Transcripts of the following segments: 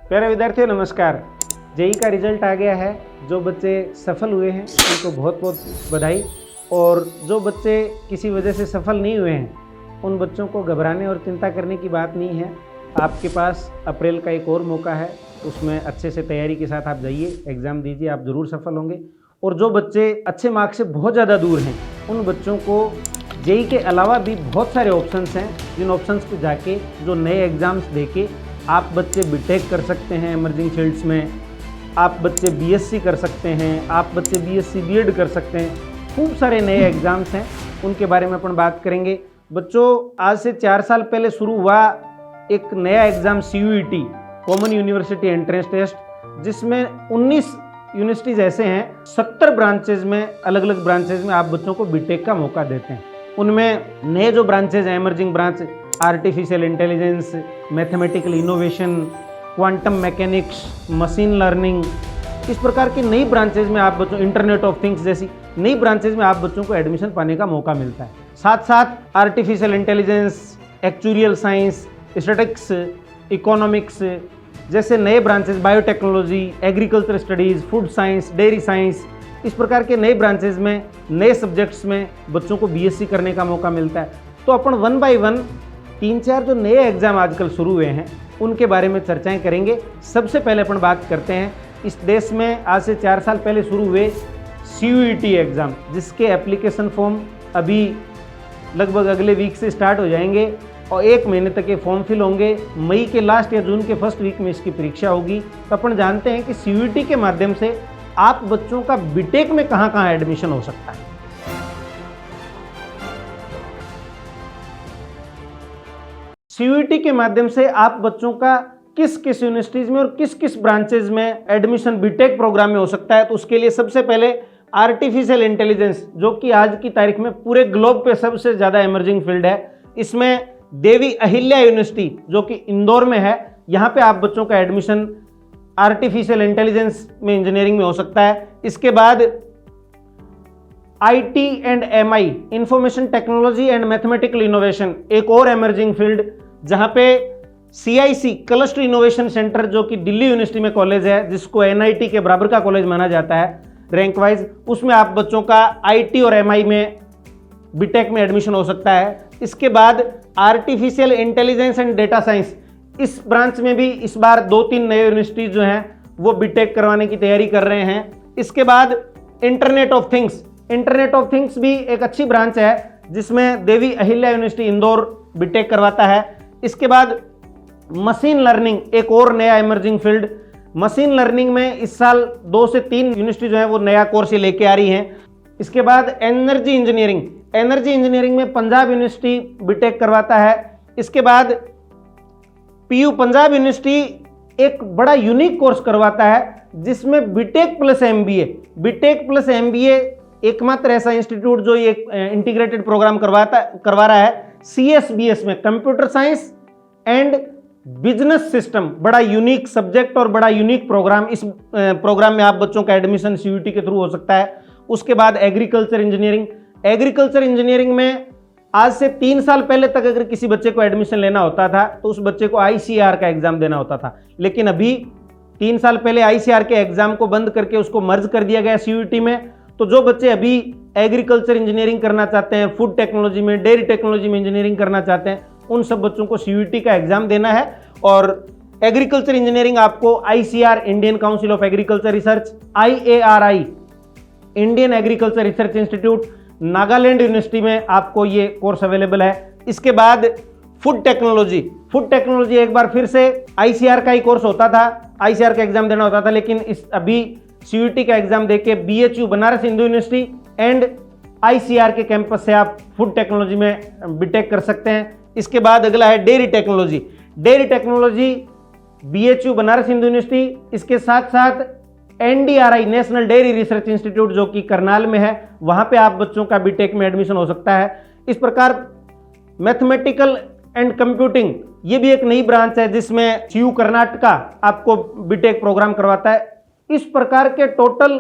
प्यारे विद्यार्थियों नमस्कार। जेई का रिजल्ट आ गया है। जो बच्चे सफल हुए हैं उनको बहुत बहुत बधाई, और जो बच्चे किसी वजह से सफल नहीं हुए हैं उन बच्चों को घबराने और चिंता करने की बात नहीं है। आपके पास अप्रैल का एक और मौका है, उसमें अच्छे से तैयारी के साथ आप जाइए, एग्ज़ाम दीजिए, आप ज़रूर सफल होंगे। और जो बच्चे अच्छे मार्क्स से बहुत ज़्यादा दूर हैं उन बच्चों को जेई के अलावा भी बहुत सारे ऑप्शंस हैं, जिन ऑप्शंस पे जाके जो नए एग्ज़ाम्स देके आप बच्चे बीटेक कर सकते हैं इमर्जिंग फील्ड्स में, आप बच्चे बीएससी कर सकते हैं, आप बच्चे बीएससी बीएड कर सकते हैं। खूब सारे नए एग्ज़ाम्स हैं, उनके बारे में अपन बात करेंगे। बच्चों, आज से 4 साल पहले शुरू हुआ एक नया exam CUET, common university entrance test, जिसमें 19 यूनिवर्सिटीज़ ऐसे हैं, 70 ब्रांचेज में, अलग अलग ब्रांचेज में आप बच्चों को बीटेक का मौका देते हैं। उनमें नए जो ब्रांचेज हैं, emerging branch artificial intelligence, mathematical innovation, quantum mechanics, machine learning, इस प्रकार की नई ब्रांचेज में आप बच्चों, इंटरनेट ऑफ थिंग्स जैसी नई ब्रांचेज में आप बच्चों को एडमिशन पाने का मौका मिलता है। साथ साथ artificial intelligence, actuarial science, statistics, economics जैसे नए branches, biotechnology, agriculture studies, food science, dairy science, इस प्रकार के नए ब्रांचेज में, नए सब्जेक्ट्स में बच्चों को बीएससी करने का मौका मिलता है। तो अपन 1 बाय 1 3-4 जो नए एग्ज़ाम आजकल शुरू हुए हैं उनके बारे में चर्चाएं करेंगे। सबसे पहले अपन बात करते हैं इस देश में आज से 4 साल पहले शुरू हुए CUET एग्ज़ाम, जिसके एप्लीकेशन फॉर्म अभी लगभग अगले वीक से स्टार्ट हो जाएंगे और 1 महीने तक ये फॉर्म फिल होंगे। मई के लास्ट या जून के फर्स्ट वीक में इसकी परीक्षा होगी। तो अपन जानते हैं कि CUET के माध्यम से आप बच्चों का बीटेक में कहाँ कहाँ एडमिशन हो सकता है। CUET के माध्यम से आप बच्चों का किस किस यूनिवर्सिटीज में और किस किस ब्रांचेज में एडमिशन बीटेक प्रोग्राम में हो सकता है। तो उसके लिए सबसे पहले आर्टिफिशियल इंटेलिजेंस, जो कि आज की तारीख में पूरे ग्लोब पे सबसे ज़्यादा इमर्जिंग फील्ड है, इसमें देवी अहिल्या यूनिवर्सिटी जो कि इंदौर में है, यहाँ पे आप बच्चों का एडमिशन आर्टिफिशियल इंटेलिजेंस में, इंजीनियरिंग में हो सकता है। इसके बाद IT&MI, information technology and mathematical innovation, एक और इमर्जिंग फील्ड, जहाँ पे CIC क्लस्टर इनोवेशन सेंटर जो कि दिल्ली यूनिवर्सिटी में कॉलेज है, जिसको NIT के बराबर का कॉलेज माना जाता है रैंक वाइज, उसमें आप बच्चों का IT और MI में बीटेक में एडमिशन हो सकता है। इसके बाद artificial intelligence and data science, इस ब्रांच में भी इस बार 2-3 नए यूनिवर्सिटीज जो हैं वो बीटेक करवाने की तैयारी कर रहे हैं। इसके बाद internet of things, internet of things भी एक अच्छी ब्रांच है जिसमें देवी अहिल्या यूनिवर्सिटी इंदौर बीटेक करवाता है। इसके बाद मशीन लर्निंग, एक और नया इमर्जिंग फील्ड। मशीन लर्निंग में इस साल 2 से 3 यूनिवर्सिटी जो है वो नया कोर्स लेके आ रही हैं। इसके बाद एनर्जी इंजीनियरिंग, एनर्जी इंजीनियरिंग में पंजाब यूनिवर्सिटी बीटेक करवाता है। इसके बाद PU पंजाब यूनिवर्सिटी एक बड़ा यूनिक कोर्स करवाता है जिसमें BTech plus MBA, BTech plus MBA एकमात्र ऐसा इंस्टीट्यूट जो ये इंटीग्रेटेड प्रोग्राम करवा रहा है। CSBS में computer science and business system, बड़ा यूनिक सब्जेक्ट और बड़ा यूनिक प्रोग्राम। इस प्रोग्राम में आप बच्चों का एडमिशन CUET के थ्रू हो सकता है। उसके बाद एग्रीकल्चर इंजीनियरिंग, एग्रीकल्चर इंजीनियरिंग में आज से 3 साल पहले तक अगर किसी बच्चे को एडमिशन लेना होता था तो उस बच्चे को ICAR का एग्जाम देना होता था, लेकिन अभी 3 साल पहले ICAR के एग्जाम को बंद करके उसको मर्ज कर दिया गया CUET में। तो जो बच्चे अभी एग्रीकल्चर इंजीनियरिंग करना चाहते हैं, फूड टेक्नोलॉजी में, डेयरी टेक्नोलॉजी में इंजीनियरिंग करना चाहते हैं, उन सब बच्चों को CUET का एग्जाम देना है। और एग्रीकल्चर इंजीनियरिंग आपको ICAR, Indian council of agriculture research, IARI, Indian agriculture research institute, Nagaland university में आपको ये कोर्स अवेलेबल है। इसके बाद फूड टेक्नोलॉजी, फूड टेक्नोलॉजी एक बार फिर से ICAR का ही कोर्स होता था, ICAR का एग्जाम देना होता था, लेकिन इस अभी CUET का एग्जाम देके BHU Banaras Hindu university and ICAR के कैंपस से आप फूड टेक्नोलॉजी में बीटेक कर सकते हैं। इसके बाद अगला है dairy technology, dairy technology BHU Banaras Hindu university, इसके साथ साथ NDRI, national dairy research institute जो कि करनाल में है, वहाँ पे आप बच्चों का बीटेक में एडमिशन हो सकता है। इस प्रकार मैथमेटिकल एंड कंप्यूटिंग, ये भी एक नई ब्रांच है जिसमें CU कर्नाटका आपको बीटेक प्रोग्राम करवाता है। इस प्रकार के टोटल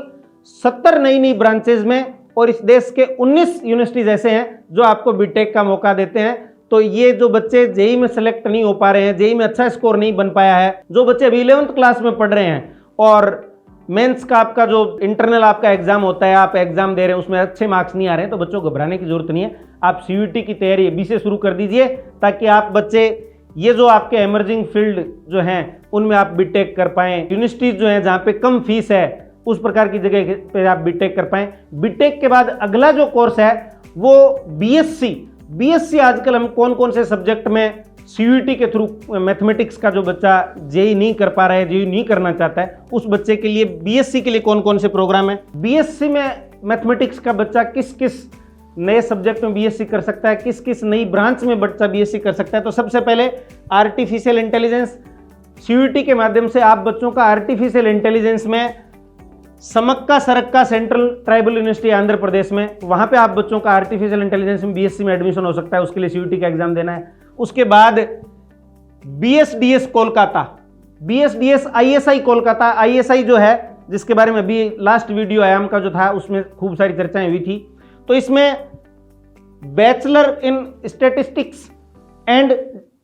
70 नई ब्रांचेज में, और इस देश के 19 यूनिवर्सिटीज ऐसे हैं जो आपको बीटेक का मौका देते हैं। तो ये जो बच्चे जेई में सेलेक्ट नहीं हो पा रहे हैं, जेई में अच्छा स्कोर नहीं बन पाया है, जो बच्चे अभी 11th क्लास में पढ़ रहे हैं और मेंस का आपका जो इंटरनल आपका एग्जाम होता है, आप एग्जाम दे रहे हैं, उसमें अच्छे मार्क्स नहीं आ रहे हैं, तो बच्चों को घबराने की जरूरत नहीं है। आप सीयूईटी की तैयारी अभी से शुरू कर दीजिए ताकि आप बच्चे ये जो आपके एमर्जिंग फील्ड जो हैं उनमें आप बीटेक कर पाएं। यूनिवर्सिटीज जो हैं जहाँ पे कम फीस है उस प्रकार की जगह पे आप बीटेक कर पाएं। बीटेक के बाद अगला जो कोर्स है वो बीएससी आजकल हम कौन कौन से सब्जेक्ट में सीयूईटी के थ्रू मैथमेटिक्स का जो बच्चा जेई नहीं कर पा रहा है, जेई नहीं करना चाहता है, उस बच्चे के लिए बीएससी के लिए कौन कौन से प्रोग्राम है। बीएससी में मैथमेटिक्स का बच्चा किस किस नए सब्जेक्ट में बीएससी कर सकता है, किस किस नई ब्रांच में बच्चा बीएससी कर सकता है। तो सबसे पहले आर्टिफिशियल इंटेलिजेंस, सीयूईटी के माध्यम से आप बच्चों का आर्टिफिशियल इंटेलिजेंस में Sammakka Sarakka central tribal university Andhra Pradesh में, वहां पे आप बच्चों का आर्टिफिशियल इंटेलिजेंस में बीएससी में एडमिशन हो सकता है। उसके लिए सीयूईटी का एग्जाम देना है। उसके बाद बीएसडीएस कोलकाता, बीएसडीएस आईएसआई कोलकाता, आईएसआई जो है जिसके बारे में अभी लास्ट वीडियो आयाम का जो था उसमें खूब सारी चर्चाएं हुई थी। तो इसमें bachelor in statistics and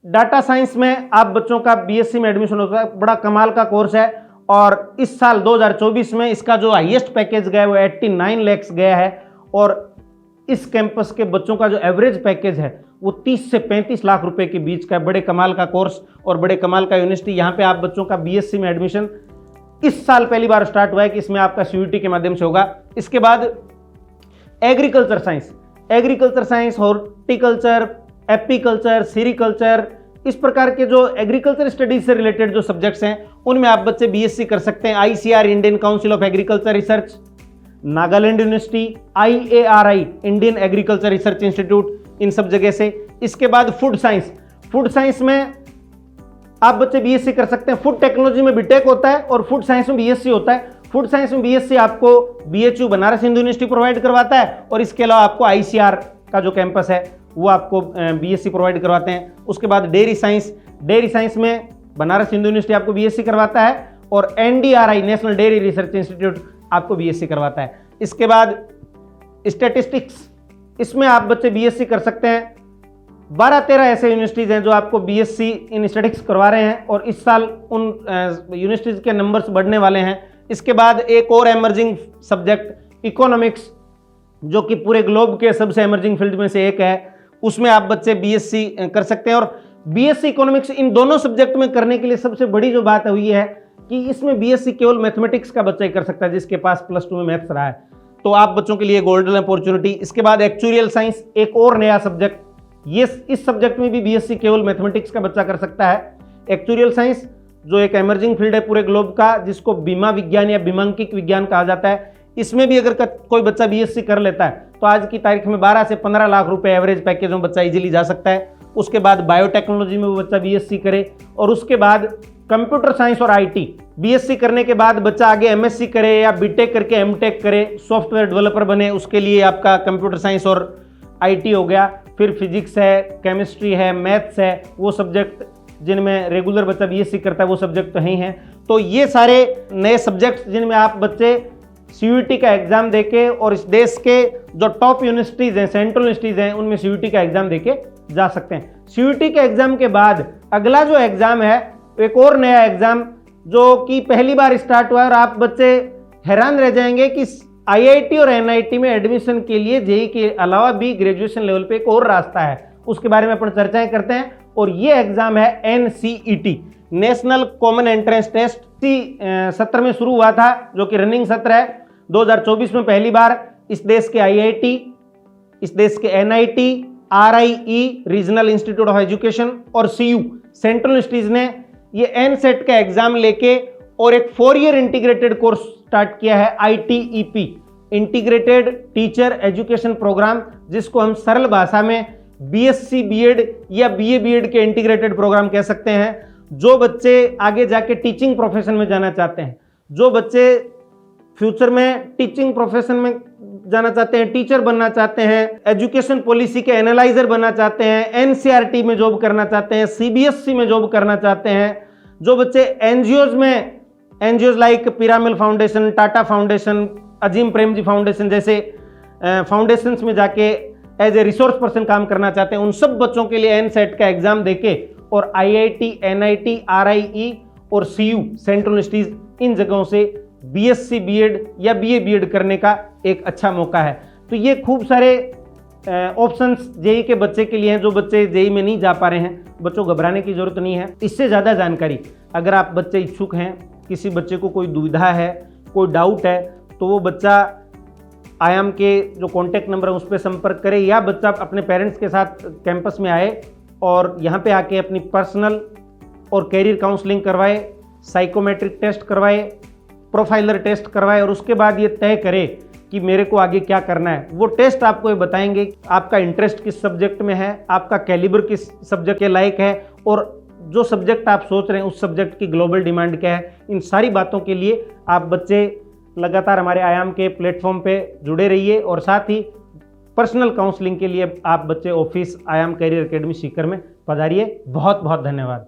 data science में आप बच्चों का बीएससी में एडमिशन होता है। बड़ा कमाल का कोर्स है और इस साल 2024 में इसका जो हाईएस्ट पैकेज गया है वो 89 लाख गया है और इस कैंपस के बच्चों का जो एवरेज पैकेज है वो 30 से 35 लाख रुपए के बीच का। बड़े कमाल का कोर्स और बड़े कमाल का यूनिवर्सिटी। यहाँ पे आप बच्चों का बीएससी में एडमिशन इस साल पहली बार स्टार्ट हुआ है कि इसमें आपका सीयूईटी के माध्यम से होगा। इसके बाद agriculture science, horticulture, apiculture, sericulture, इस प्रकार के जो एग्रीकल्चर स्टडीज से रिलेटेड जो सब्जेक्ट्स हैं उनमें आप बच्चे बीएससी कर सकते हैं। ICR, Indian council of agriculture research, Nagaland university, IARI, Indian agriculture research institute, इन सब जगह से। इसके बाद फूड साइंस में आप बच्चे बीएससी कर सकते हैं। फूड टेक्नोलॉजी में बीटेक होता है और फूड साइंस में बीएससी होता है। फूड साइंस में बीएससी आपको BHU Banaras Hindu university provide करवाता है और इसके अलावा आपको आईसीआर का जो कैंपस है वो आपको बीएससी प्रोवाइड करवाते हैं। उसके बाद डेयरी साइंस में बनारस हिंदू यूनिवर्सिटी आपको बीएससी करवाता है और NDRI, national dairy research institute, आपको बीएससी करवाता है। इसके बाद स्टैटिस्टिक्स, इसमें आप बच्चे बीएससी कर सकते हैं। 12-13 ऐसे यूनिवर्सिटीज हैं जो आपको बीएससी इन स्टैटिस्टिक्स करवा रहे हैं और इस साल उन यूनिवर्सिटीज के नंबर्स बढ़ने वाले हैं। इसके बाद एक और एमर्जिंग सब्जेक्ट इकोनॉमिक्स, जो कि पूरे ग्लोब के सबसे एमर्जिंग फील्ड में से एक है, उसमें आप बच्चे बीएससी कर सकते हैं। और बीएससी इकोनॉमिक्स इन दोनों सब्जेक्ट में करने के लिए सबसे बड़ी जो बात हुई है कि इसमें बीएससी केवल मैथमेटिक्स का बच्चा ही कर सकता है जिसके पास +2 में मैथ्स रहा है। तो आप बच्चों के लिए गोल्डन अपॉर्चुनिटी। इसके बाद एक्चुरियल साइंस, एक और नया सब्जेक्ट, ये इस सब्जेक्ट में भी बीएससी केवल मैथमेटिक्स का बच्चा कर सकता है। एक्चुरियल साइंस जो एक एमर्जिंग फील्ड है पूरे ग्लोब का, जिसको बीमा विज्ञान या बीमांकिक विज्ञान कहा जाता है, इसमें भी अगर कोई बच्चा बीएससी कर लेता है तो आज की तारीख में 12 से 15 लाख रुपए एवरेज पैकेज में बच्चा इजीली जा सकता है। उसके बाद बायोटेक्नोलॉजी में वो बच्चा बीएससी करे और उसके बाद कंप्यूटर साइंस और आईटी, बीएससी करने के बाद बच्चा आगे एमएससी करे या बीटेक करके एमटेक करे, सॉफ्टवेयर डेवलपर बने, उसके लिए आपका कंप्यूटर साइंस और आईटी हो गया। फिर फिजिक्स है, केमिस्ट्री है, मैथ्स है, वो सब्जेक्ट जिनमें रेगुलर बच्चा बीएससी करता है वो सब्जेक्ट तो ही हैं। तो ये सारे नए सब्जेक्ट्स जिनमें आप बच्चे सीयूईटी का एग्जाम देके और इस देश के जो टॉप यूनिवर्सिटीज़ हैं, सेंट्रल यूनिवर्सिटीज़ हैं, उनमें सीयूईटी का एग्जाम देके जा सकते हैं। सीयूईटी के एग्जाम के बाद अगला जो एग्जाम है, एक और नया एग्जाम जो कि पहली बार स्टार्ट हुआ है और आप बच्चे हैरान रह जाएंगे कि आईआईटी और एनआईटी में एडमिशन के लिए जेईई के अलावा भी ग्रेजुएशन लेवल पे एक और रास्ता है, उसके बारे में अपन चर्चाएं करते हैं। और ये एग्जाम है NCET, national common entrance test. सत्र में शुरू हुआ था जो कि रनिंग सत्र है। 2024 में पहली बार इस देश के आईआईटी, इस देश के NIT, RIE regional institute of education और सीयू सेंट्रल यूनिवर्सिटीज ने ये एनसेट का एग्जाम लेके और एक 4 ईयर इंटीग्रेटेड कोर्स स्टार्ट किया है, ITEP, integrated teacher education programme, जिसको हम सरल भाषा में बीएससी बीएड या बीए बीएड के इंटीग्रेटेड प्रोग्राम कह सकते हैं। जो बच्चे आगे जाके टीचिंग प्रोफेशन में जाना चाहते हैं, जो बच्चे फ्यूचर में टीचिंग प्रोफेशन में जाना चाहते हैं, टीचर बनना चाहते हैं, एजुकेशन पॉलिसी के एनालाइजर बनना चाहते हैं, एनसीईआरटी में जॉब करना चाहते हैं, सीबीएसई में जॉब करना चाहते हैं, जो बच्चे NGOs like Piramal foundation, Tata foundation, Azim Premji foundation जैसे फाउंडेशंस में जाके एज ए रिसोर्स पर्सन काम करना चाहते हैं, उन सब बच्चों के लिए एनसेट का एग्जाम देके और IIT, NIT, RIE और CU सेंट्रल यूनिवर्सिटीज इन जगहों से BSc BEd या BA BEd करने का एक अच्छा मौका है। तो ये खूब सारे ऑप्शंस जेई के बच्चे के लिए हैं। जो बच्चे जेई में नहीं जा पा रहे हैं, बच्चों घबराने की जरूरत नहीं है। इससे ज़्यादा जानकारी अगर आप बच्चे इच्छुक हैं, किसी बच्चे को कोई दुविधा है, कोई डाउट है, तो वो बच्चा आयाम के जो कॉन्टैक्ट नंबर है उस पर संपर्क करे, या बच्चा अपने पेरेंट्स के साथ कैंपस में आए और यहाँ पे आके अपनी पर्सनल और कैरियर काउंसलिंग करवाए, साइकोमेट्रिक टेस्ट करवाए, प्रोफाइलर टेस्ट करवाए और उसके बाद ये तय करे कि मेरे को आगे क्या करना है। वो टेस्ट आपको ये बताएंगे आपका इंटरेस्ट किस सब्जेक्ट में है, आपका कैलिबर किस सब्जेक्ट के लायक है, और जो सब्जेक्ट आप सोच रहे हैं उस सब्जेक्ट की ग्लोबल डिमांड क्या है। इन सारी बातों के लिए आप बच्चे लगातार हमारे आयाम के प्लेटफॉर्म पे जुड़े रहिए, और साथ ही पर्सनल काउंसलिंग के लिए आप बच्चे ऑफिस आयाम कैरियर एकेडमी सीकर में पधारिए। बहुत बहुत धन्यवाद।